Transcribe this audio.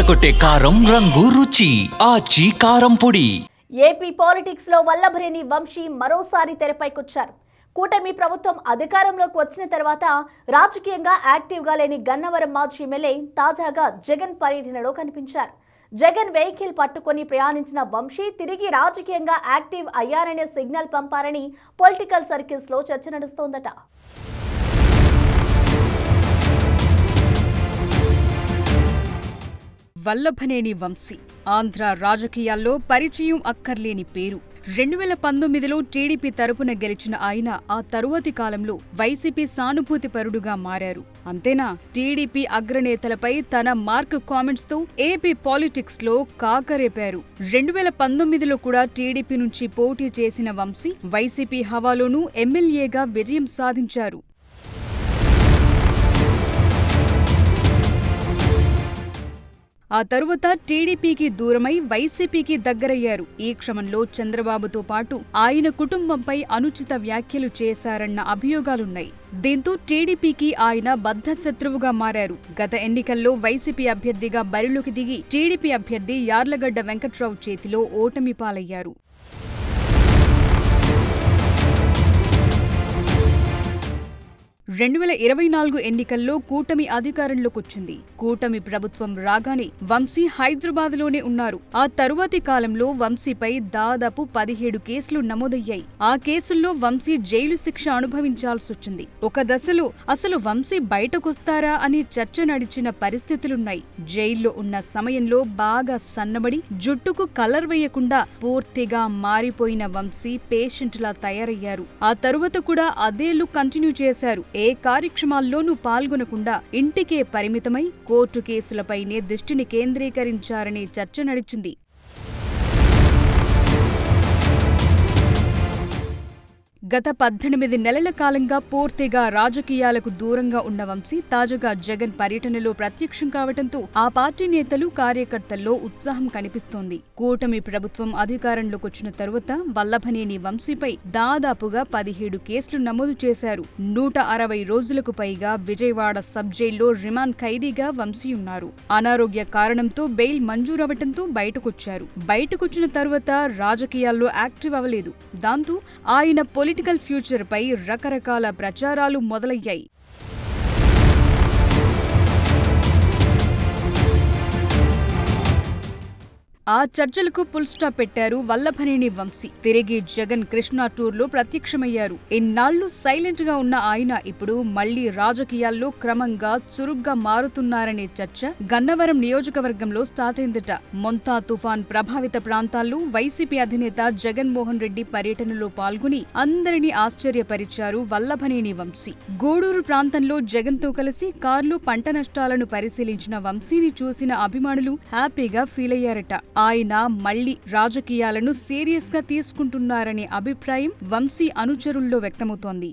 అదరకొట్టే కారం రంగు రుచి ఆచి కారం పొడి. ఏపీ పాలిటిక్స్ లో వల్లభనేని వంశీ మరోసారి తెరపైకొచ్చారు. కూటమి ప్రభుత్వం అధికారంలోకి వచ్చిన తర్వాత రాజకీయంగా యాక్టివ్గా లేని గన్నవరం మాజీ ఎమ్మెల్యే తాజాగా జగన్ పర్యటనలో కనిపించారు. జగన్ వెహికల్ పట్టుకొని ప్రయాణించిన వంశీ తిరిగి రాజకీయంగా యాక్టివ్ అయ్యారనే సిగ్నల్ పంపారని పొలిటికల్ సర్కిల్స్ లో చర్చ నడుస్తోందట. వల్లభనేని వంశీ ఆంధ్ర రాజకీయాల్లో పరిచయం అక్కర్లేని పేరు. 2019లో టీడీపీ తరపున గెలిచిన ఆయన ఆ తరువాతి కాలంలో వైసీపీ సానుభూతిపరుడుగా మారారు. అంతేనా, టీడీపీ అగ్రనేతలపై తన మార్క్ కామెంట్స్ తో ఏపీ పాలిటిక్స్ లో కాకరేపారు. 2019లో కూడా టీడీపీ నుంచి పోటీ చేసిన వంశీ వైసీపీ హవాలోనూ ఎమ్మెల్యేగా విజయం సాధించారు. ఆ తరువాత టీడీపీకి దూరమై వైసీపీకి దగ్గరయ్యారు. ఈ క్రమంలో చంద్రబాబుతో పాటు ఆయన కుటుంబంపై అనుచిత వ్యాఖ్యలు చేశారన్న అభియోగాలున్నాయి. దీంతో టీడీపీకి ఆయన బద్ధశత్రువుగా మారారు. గత ఎన్నికల్లో వైసీపీ అభ్యర్థిగా బరిలోకి దిగి టీడీపీ అభ్యర్థి యార్లగడ్డ వెంకట్రావు చేతిలో ఓటమి పాలయ్యారు. 2024 ఎన్నికల్లో కూటమి అధికారంలోకొచ్చింది. కూటమి ప్రభుత్వం రాగానే వంశీ హైదరాబాద్లోనే ఉన్నారు. ఆ తరువాతి కాలంలో వంశీపై దాదాపు 17 కేసులు నమోదయ్యాయి. ఆ కేసుల్లో వంశీ జైలు శిక్ష అనుభవించాల్సొచ్చింది. ఒక దశలో అసలు వంశీ బయటకొస్తారా అని చర్చ నడిచిన పరిస్థితులున్నాయి. జైల్లో ఉన్న సమయంలో బాగా సన్నబడి జుట్టుకు కలర్ వేయకుండా పూర్తిగా మారిపోయిన వంశీ పేషెంట్లా తయారయ్యారు. ఆ తరువాత కూడా అదే లుక్ కంటిన్యూ చేశారు. ఏ కార్యక్రమాల్లోనూ పాల్గొనకుండా ఇంటికే పరిమితమై కోర్టు కేసులపైనే దృష్టిని కేంద్రీకరించారనే చర్చ నడిచింది. గత 18 నెలల కాలంగా పూర్తిగా రాజకీయాలకు దూరంగా ఉన్న వంశీ తాజాగా జగన్ పర్యటనలో ప్రత్యక్షం కావడంతో ఆ పార్టీ నేతలు, కార్యకర్తల్లో ఉత్సాహం కనిపిస్తోంది. కూటమి ప్రభుత్వం అధికారంలోకొచ్చిన తరువాత వల్లభనేని వంశీపై దాదాపుగా 17 కేసులు నమోదు చేశారు. 160 రోజులకు పైగా విజయవాడ సబ్ జైల్లో రిమాండ్ ఖైదీగా వంశీ ఉన్నారు. అనారోగ్య కారణంతో బెయిల్ మంజూరవటంతో బయటకొచ్చారు. బయటకొచ్చిన తరువాత రాజకీయాల్లో యాక్టివ్ అవ్వలేదు. దాంతో ఆయన పొలిటికల్ ఫ్యూచర్ పై రకరకాల ప్రచారాలు మొదలయ్యాయి. ఆ చర్చలకు ఫుల్ స్టాప్ పెట్టారు వల్లభనేని వంశీ. తిరిగి జగన్ కృష్ణా టూర్లో ప్రత్యక్షమయ్యారు. ఇన్నాళ్లు సైలెంట్ గా ఉన్న ఆయన ఇప్పుడు మళ్లీ రాజకీయాల్లో క్రమంగా చురుగ్గా మారుతున్నారనే చర్చ గన్నవరం నియోజకవర్గంలో స్టార్ట్ అయిందట. మొంతా తుఫాన్ ప్రభావిత ప్రాంతాల్లో వైసీపీ అధినేత జగన్మోహన్ రెడ్డి పర్యటనలో పాల్గొని అందరినీ ఆశ్చర్యపరిచారు వల్లభనేని వంశీ. గూడూరు ప్రాంతంలో జగన్ తో కలిసి కార్లో పంట నష్టాలను పరిశీలించిన వంశీని చూసిన అభిమానులు హ్యాపీగా ఫీల్ అయ్యారట. ఆయన మళ్లీ రాజకీయాలను సీరియస్ గా తీసుకుంటున్నారనే అభిప్రాయం వంశీ అనుచరుల్లో వ్యక్తమవుతోంది.